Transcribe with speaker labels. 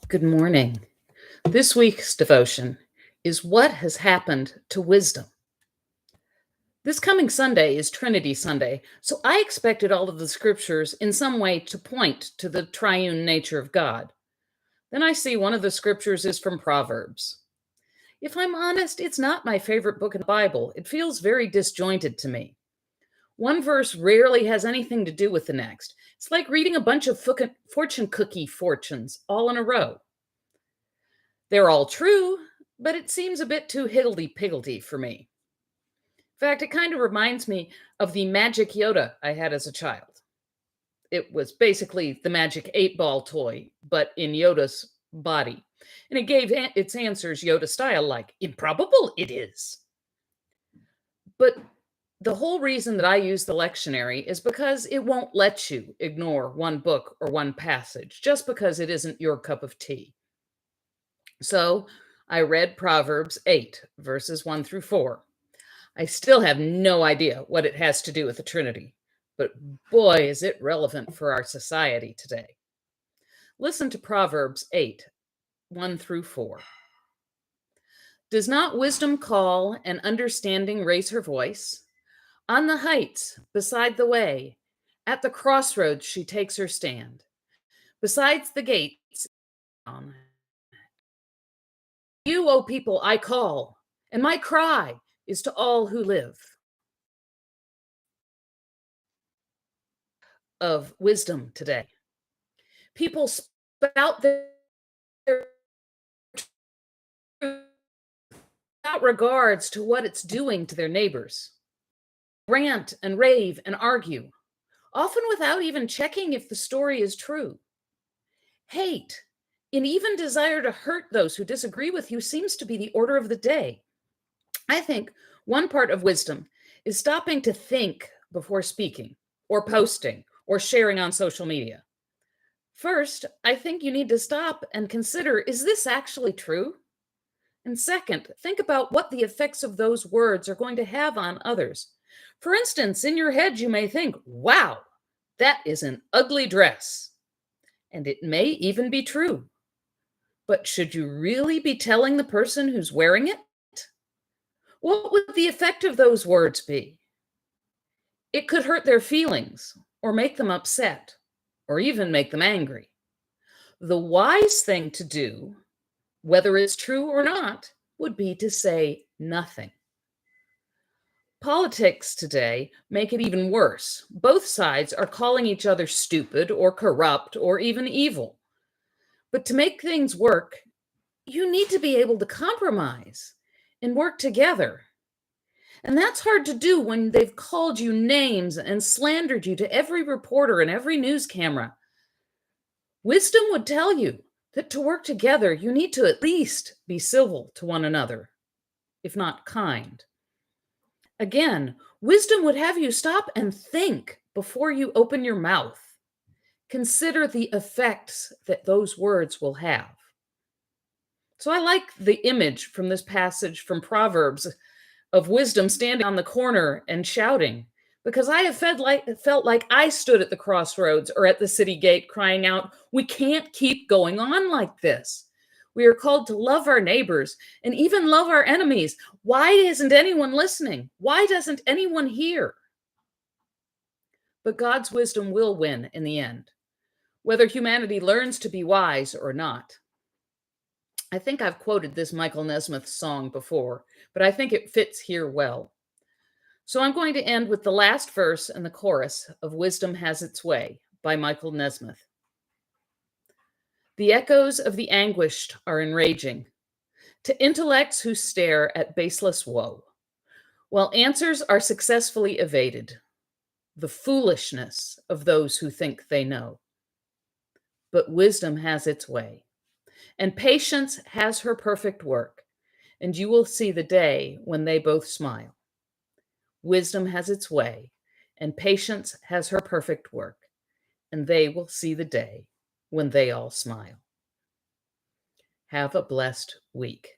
Speaker 1: Good morning. This week's devotion is What Has Happened to Wisdom? This coming Sunday is Trinity Sunday, so I expected all of the scriptures in some way to point to the triune nature of God. Then I see one of the scriptures is from Proverbs. If I'm honest, it's not my favorite book in the Bible. It feels very disjointed to me. One verse rarely has anything to do with the next. It's like reading a bunch of fortune cookie fortunes all in a row. They're all true, but it seems a bit too higgledy-piggledy for me. In fact, it kind of reminds me of the magic Yoda I had as a child. It was basically the magic 8-ball toy, but in Yoda's body. And it gave its answers Yoda style, like, improbable it is. But the whole reason that I use the lectionary is because it won't let you ignore one book or one passage just because it isn't your cup of tea. So I read Proverbs 8, verses 1 through 4. I still have no idea what it has to do with the Trinity, but boy, is it relevant for our society today. Listen to Proverbs 8, 1 through 4. Does not wisdom call and understanding raise her voice? On the heights, beside the way, at the crossroads she takes her stand. Besides the gates, you, O people, I call, and my cry is to all who live. Of wisdom today. People spout their without regards to what it's doing to their neighbors. Rant and rave and argue, often without even checking if the story is true. Hate and even desire to hurt those who disagree with you seems to be the order of the day. I think one part of wisdom is stopping to think before speaking or posting or sharing on social media. First, I think you need to stop and consider, is this actually true? And second, think about what the effects of those words are going to have on others. For instance, in your head, you may think, wow, that is an ugly dress. And it may even be true. But should you really be telling the person who's wearing it? What would the effect of those words be? It could hurt their feelings or make them upset or even make them angry. The wise thing to do, whether it's true or not, would be to say nothing. Politics today make it even worse. Both sides are calling each other stupid or corrupt or even evil. But to make things work, you need to be able to compromise and work together. And that's hard to do when they've called you names and slandered you to every reporter and every news camera. Wisdom would tell you that to work together, you need to at least be civil to one another, if not kind. Again, wisdom would have you stop and think before you open your mouth. Consider the effects that those words will have. So I like the image from this passage from Proverbs of wisdom standing on the corner and shouting, because I have felt like I stood at the crossroads or at the city gate crying out, we can't keep going on like this. We are called to love our neighbors and even love our enemies. Why isn't anyone listening? Why doesn't anyone hear? But God's wisdom will win in the end, whether humanity learns to be wise or not. I think I've quoted this Michael Nesmith song before, but I think it fits here well. So I'm going to end with the last verse and the chorus of Wisdom Has Its Way by Michael Nesmith. The echoes of the anguished are enraging to intellects who stare at baseless woe, while answers are successfully evaded, the foolishness of those who think they know. But wisdom has its way, and patience has her perfect work, and you will see the day when they both smile. Wisdom has its way, and patience has her perfect work, and they will see the day when they all smile. Have a blessed week.